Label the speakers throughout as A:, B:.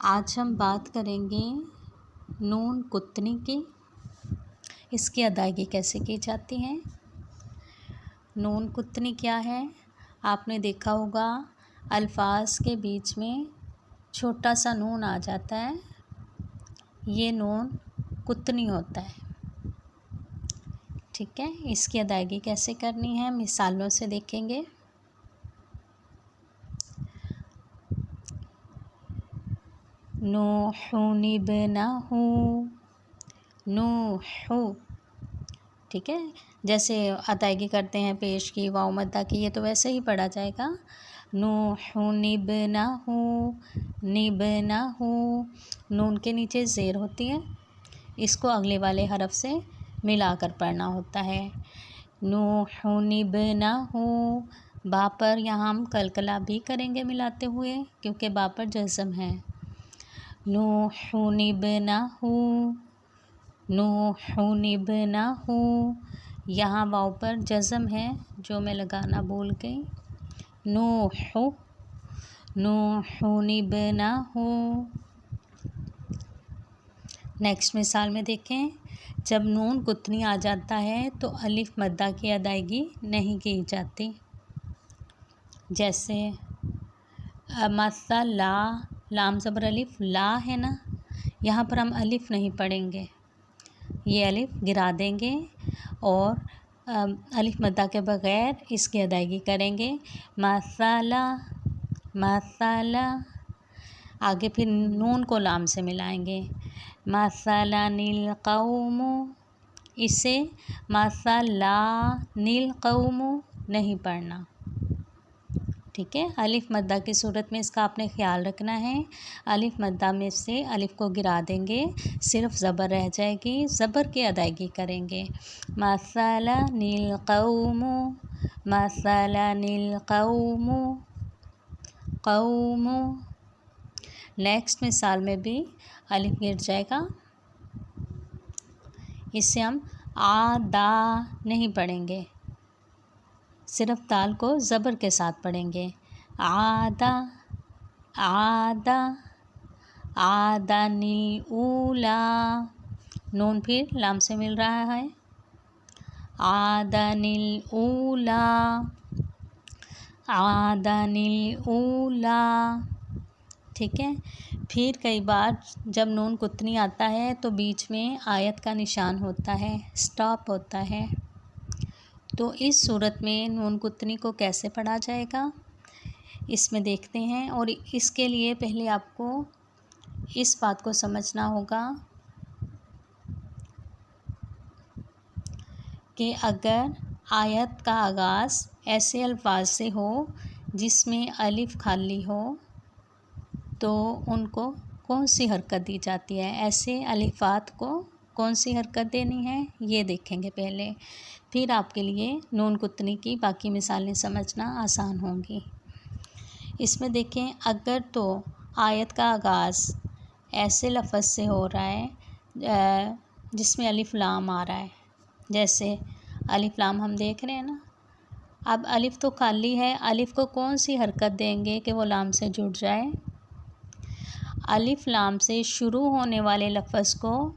A: आज हम बात करेंगे नून कुतनी की। इसकी अदायगी कैसे की जाती है। नून कुतनी क्या है? आपने देखा होगा अल्फाज के बीच में छोटा सा नून आ जाता है, ये नून कुतनी होता है। ठीक है, इसकी अदायगी कैसे करनी है मिसालों से देखेंगे। नूहुन इब्नहु, नूहु। ठीक है, जैसे अदायगी करते हैं पेश की, वाव मद्दा की, ये तो वैसे ही पढ़ा जाएगा। नूहुन इब्नहु, निब्नहु। नून के नीचे ज़ेर होती है, इसको अगले वाले हरफ से मिलाकर पढ़ना होता है। नूहुन इब्नहु। बा पर यहाँ हम कलकला भी करेंगे मिलाते हुए, क्योंकि बा पर जज़म है। नूहुन इब्नहु, नूहुन इब्नहु। यहाँ वाव पर जज़म है जो मैं लगाना भूल गई। नूहु, नूहुन इब्नहु। नेक्स्ट मिसाल में देखें, जब नून कुतनी आ जाता है तो अलिफ मद्दा की अदायगी नहीं की जाती। जैसे मसला, लाम ज़बर अलिफ ला है ना, यहाँ पर हम अलिफ नहीं पढ़ेंगे, ये अलिफ गिरा देंगे और अलिफ मद्दा के बग़ैर इसकी अदायगी करेंगे। मसला, मसला। आगे फिर नून को लाम से मिलाएंगे। मसलानिल कौमु, इसे मसलानिल कौमु नहीं पढ़ना। ठीक है, अलिफ मद्दा की सूरत में इसका आपने ख्याल रखना है। अलिफ मद्दा में से अलिफ को गिरा देंगे, सिर्फ ज़बर रह जाएगी, ज़बर की अदायगी करेंगे। मसलानिल कौमु, मसलानिल कौमु, कौमु। नेक्स्ट मिसाल में भी अलिफ गिर जाएगा, इससे हम आदा नहीं पढ़ेंगे, सिर्फ ताल को ज़बर के साथ पढ़ेंगे। आदा, आदा, आदानिल ऊला। नून फिर लाम से मिल रहा है। आदानिल ऊला, आदानिल ऊला। ठीक है, फिर कई बार जब नून कुतनी आता है तो बीच में आयत का निशान होता है, स्टॉप होता है। तो इस सूरत में नून कुतनी को कैसे पढ़ा जाएगा इसमें देखते हैं। और इसके लिए पहले आपको इस बात को समझना होगा कि अगर आयत का आगाज़ ऐसे अल्फाज से हो जिसमें अलिफ खाली हो तो उनको कौन सी हरकत दी जाती है, ऐसे अलिफ़ात को कौन सी हरकत देनी है ये देखेंगे पहले, फिर आपके लिए नून कुतनी की बाकी मिसालें समझना आसान होंगी। इसमें देखें, अगर तो आयत का आगाज़ ऐसे लफ्ज़ से हो रहा है जिसमें अलिफ लाम आ रहा है, जैसे अलिफ लाम हम देख रहे हैं ना, अब अलिफ तो खाली है, अलिफ को कौन सी हरकत देंगे कि वो लाम से जुड़ जाए। अलिफ लाम से शुरू होने वाले लफ्ज़ को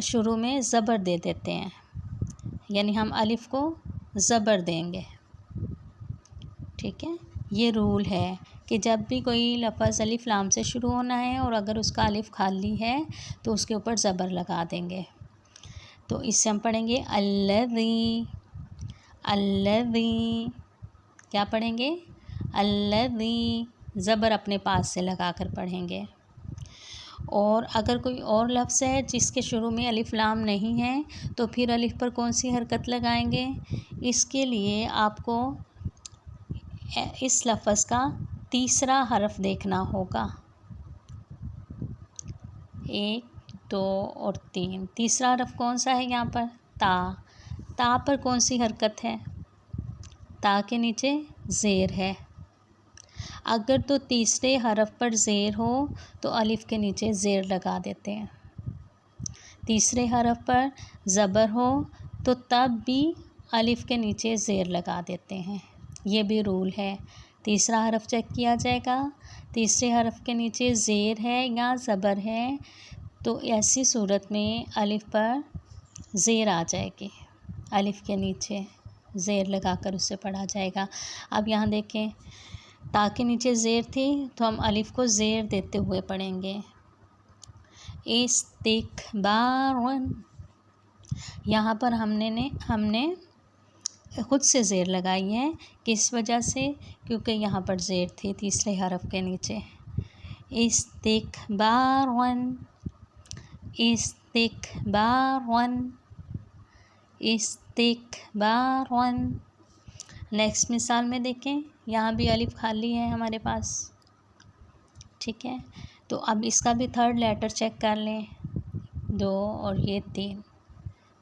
A: शुरू में ज़बर दे देते हैं, यानी हम अलिफ को ज़बर देंगे। ठीक है, ये रूल है कि जब भी कोई लफ्ज़ अलिफ लाम से शुरू होना है और अगर उसका अलिफ खाली है तो उसके ऊपर ज़बर लगा देंगे। तो इससे हम पढ़ेंगे अल्लज़ी, अल्लज़ी। क्या पढ़ेंगे? अल्लज़ी, ज़बर अपने पास से लगा कर पढ़ेंगे। और अगर कोई और लफ्ज़ है जिसके शुरू में अलिफ लाम नहीं है तो फिर अलिफ पर कौन सी हरकत लगाएंगे, इसके लिए आपको इस लफ्ज़ का तीसरा हरफ देखना होगा। 1, 2 और 3। तीसरा हरफ कौन सा है यहाँ पर? ता। ता पर कौन सी हरकत है? ता के नीचे ज़ेर है। अगर तो तीसरे हरफ पर ज़ेर हो तो अलिफ़ के नीचे ज़ेर लगा देते हैं। तीसरे हरफ पर ज़बर हो तो तब भी अलिफ़ के नीचे ज़ेर लगा देते हैं। ये भी रूल है। तीसरा हरफ चेक किया जाएगा, तीसरे हरफ के नीचे ज़ेर है या ज़बर है, तो ऐसी सूरत में अलिफ पर ज़ेर आ जाएगी। अलिफ के नीचे ज़ेर लगाकर उसे पढ़ा जाएगा। अब यहाँ देखें, ता के नीचे ज़ेर थी तो हम अलिफ को ज़ेर देते हुए पढ़ेंगे। इस्तिकबारन, यहाँ पर हमने खुद से ज़ेर लगाई है। किस वजह से? क्योंकि यहाँ पर ज़ेर थी तीसरे हरफ के नीचे। इस्तिकबारन, इस्तिकबारन, इस्तिकबारन। नेक्स्ट मिसाल में देखें, यहाँ भी अलिफ खाली है हमारे पास, ठीक है। तो अब इसका भी थर्ड लेटर चेक कर लें, 2 और ये 3।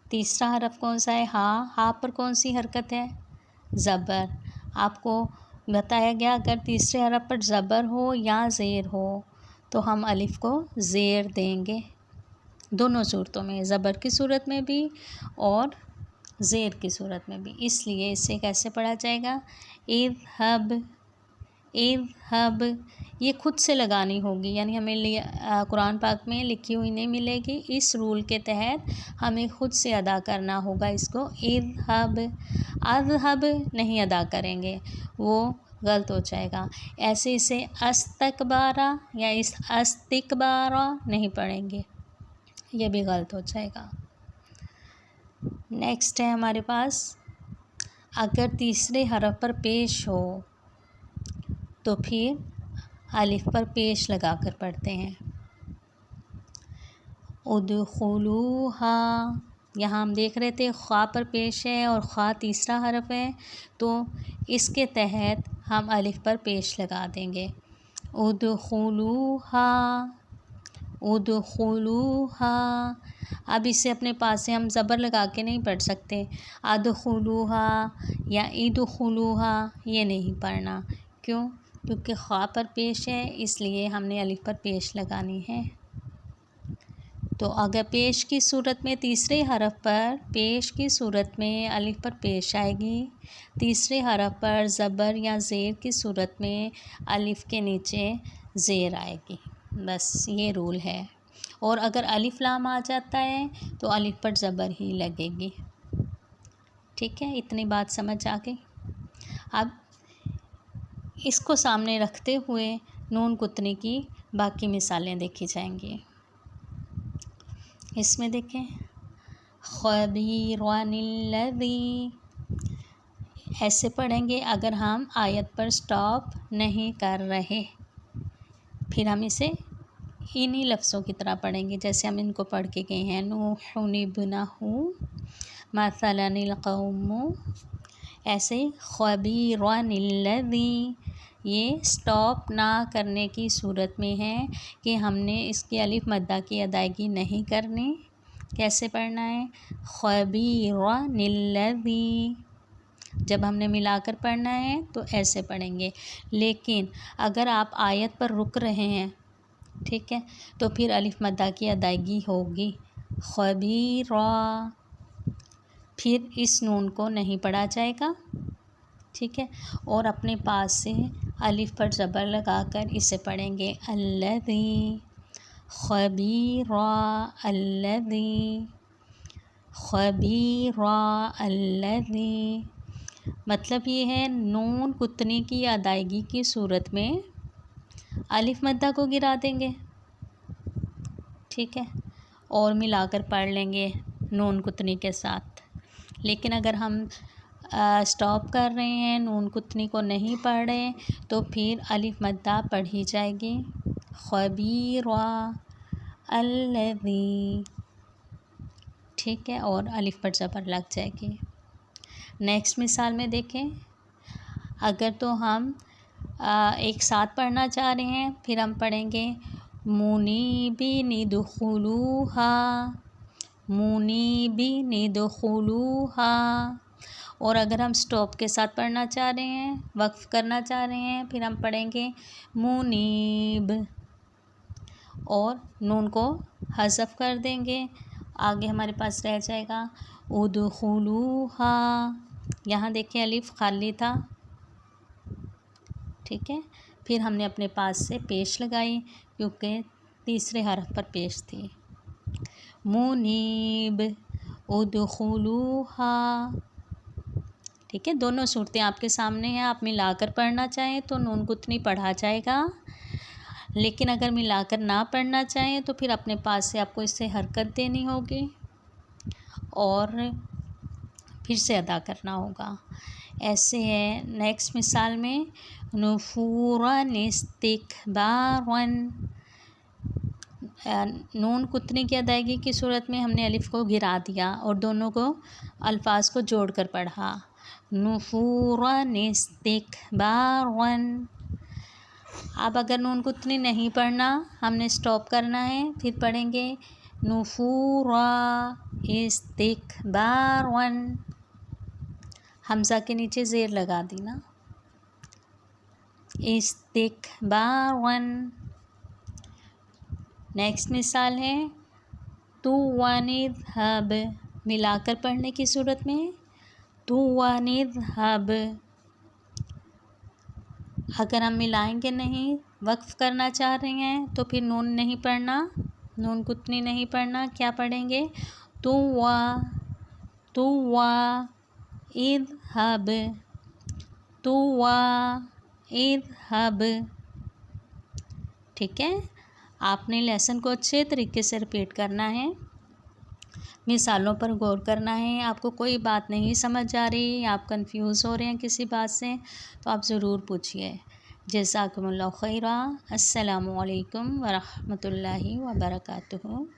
A: तीसरा हरफ कौन सा है? हा पर कौन सी हरकत है? ज़बर। आपको बताया गया अगर तीसरे हरफ पर ज़बर हो या ज़ेर हो तो हम अलिफ को ज़ेर देंगे, दोनों सूरतों में, ज़बर की सूरत में भी और ज़ेर की सूरत में भी। इसलिए इसे कैसे पढ़ा जाएगा? इज़हब, इज़हब। ये खुद से लगानी होगी, यानी हमें कुरान पाक में लिखी हुई नहीं मिलेगी। इस रूल के तहत हमें खुद से अदा करना होगा इसको। इज़हब, अज़हब नहीं अदा करेंगे, वो गलत हो जाएगा। ऐसे इसे अस्तकबारा या इस अस्तिकबारा नहीं पढ़ेंगे, ये भी गलत हो जाएगा। नेक्स्ट है हमारे पास, अगर तीसरे हरफ पर पेश हो तो फिर अलिफ पर पेश लगाकर पढ़ते हैं। उदखुलूहा, यहाँ हम देख रहे थे ख्वा पर पेश है और ख्वा तीसरा हरफ है, तो इसके तहत हम अलिफ पर पेश लगा देंगे। उदखुलूहा, उदखुलूहा। अब इसे अपने पास से हम ज़बर लगा के नहीं पढ़ सकते। अदखुलूहा या इदखुलूहा ये नहीं पढ़ना। क्यों? क्योंकि ख्वा पर पेश है, इसलिए हमने अलिफ पर पेश लगानी है। तो अगर पेश की सूरत में तीसरे हरफ पर, पेश की सूरत में अलिफ पर पेश आएगी, तीसरे हरफ पर ज़बर या ज़ेर की सूरत में अलिफ के नीचे ज़ेर आएगी। बस ये रूल है। और अगर अलिफ लाम आ जाता है तो अलिफ पर ज़बर ही लगेगी। ठीक है, इतनी बात समझ आ गई। अब इसको सामने रखते हुए नून कुतनी की बाकी मिसालें देखी जाएंगी। इसमें देखें, ख़बीरनिल्लज़ी, ऐसे पढ़ेंगे अगर हम आयत पर स्टॉप नहीं कर रहे। फिर हम इसे इन्हीं लफ्ज़ों की तरह पढ़ेंगे जैसे हम इनको पढ़ के गए हैं। नूहुन इब्नहु मसलनिल कौमु, ऐसे ख़बीरनिल्लज़ी, ये स्टॉप ना करने की सूरत में है कि हमने इसकी अलिफ मद्दा की अदायगी नहीं करनी। कैसे पढ़ना है? ख़बीरनिल्लज़ी। जब हमने मिलाकर पढ़ना है तो ऐसे पढ़ेंगे। लेकिन अगर आप आयत पर रुक रहे हैं, ठीक है, तो फिर अलिफ मद्दा की अदायगी होगी। ख़बीरा, फिर इस नून को नहीं पढ़ा जाएगा, ठीक है। और अपने पास से अलिफ पर ज़बर लगाकर इसे पढ़ेंगे। अल्लज़ी, ख़बीरा अल्लज़ी, ख़बीरा अल्लज़ी। मतलब ये है, नून कुतनी की अदायगी की सूरत में अलिफ मद्दा को गिरा देंगे, ठीक है, और मिलाकर पढ़ लेंगे नून कुतनी के साथ। लेकिन अगर हम स्टॉप कर रहे हैं, नून कुतनी को नहीं पढ़ रहे, तो फिर अलिफ मद्दा पढ़ी जाएगी। ख़बीरा अल्लज़ी, ठीक है, और अलिफ पर ज़बर लग जाएगी। नेक्स्ट मिसाल में देखें, अगर तो हम एक साथ पढ़ना चाह रहे हैं, फिर हम पढ़ेंगे मुनीबिन इदखुलूहा, मुनीबिन इदखुलूहा। और अगर हम स्टॉप के साथ पढ़ना चाह रहे हैं, वक्फ़ करना चाह रहे हैं, फिर हम पढ़ेंगे मुनीब और नून को हज़फ कर देंगे। आगे हमारे पास रह जाएगा उदखुलूहा। यहाँ देखिए अलिफ खाली था, ठीक है, फिर हमने अपने पास से पेश लगाई क्योंकि तीसरे हरफ पर पेश थी। मुनीब उदखुलूहा। ठीक है, दोनों सूरतें आपके सामने हैं। आप मिलाकर पढ़ना चाहें तो नून गुतनी पढ़ा जाएगा, लेकिन अगर मिलाकर ना पढ़ना चाहें तो फिर अपने पास से आपको इससे हरकत देनी होगी और फिर से अदा करना होगा। ऐसे है नेक्स्ट मिसाल में, नुफूरन इस्तिकबारन। नून कुतनी की अदायगी की सूरत में हमने अलिफ को गिरा दिया और दोनों को अल्फाज को जोड़कर पढ़ा। नुफूरन इस्तिकबारन। अब अगर नून कुतनी नहीं पढ़ना, हमने स्टॉप करना है, फिर पढ़ेंगे नुफूरा इस्तिकबारन। हमज़ा के नीचे ज़ेर लगा दी ना, इस्तिकबारन। नेक्स्ट मिसाल है तू वनिज़हब। मिलाकर पढ़ने की सूरत में तू वनिज़हब। अगर हम मिलाएंगे नहीं, वक्फ़ करना चाह रहे हैं तो फिर नून नहीं पढ़ना, नून कुतनी नहीं पढ़ना। क्या पढ़ेंगे? तू वा इज़हब, तू वा इज़हब। ठीक है, आपने लेसन को अच्छे तरीके से रिपीट करना है, मिसालों पर गौर करना है। आपको कोई बात नहीं समझ आ रही, आप कंफ्यूज हो रहे हैं किसी बात से, तो आप ज़रूर पूछिए। जज़ाकुमुल्लाहु खैरा। अस्सलामु अलैकुम व रहमतुल्लाहि व बरकातुहू।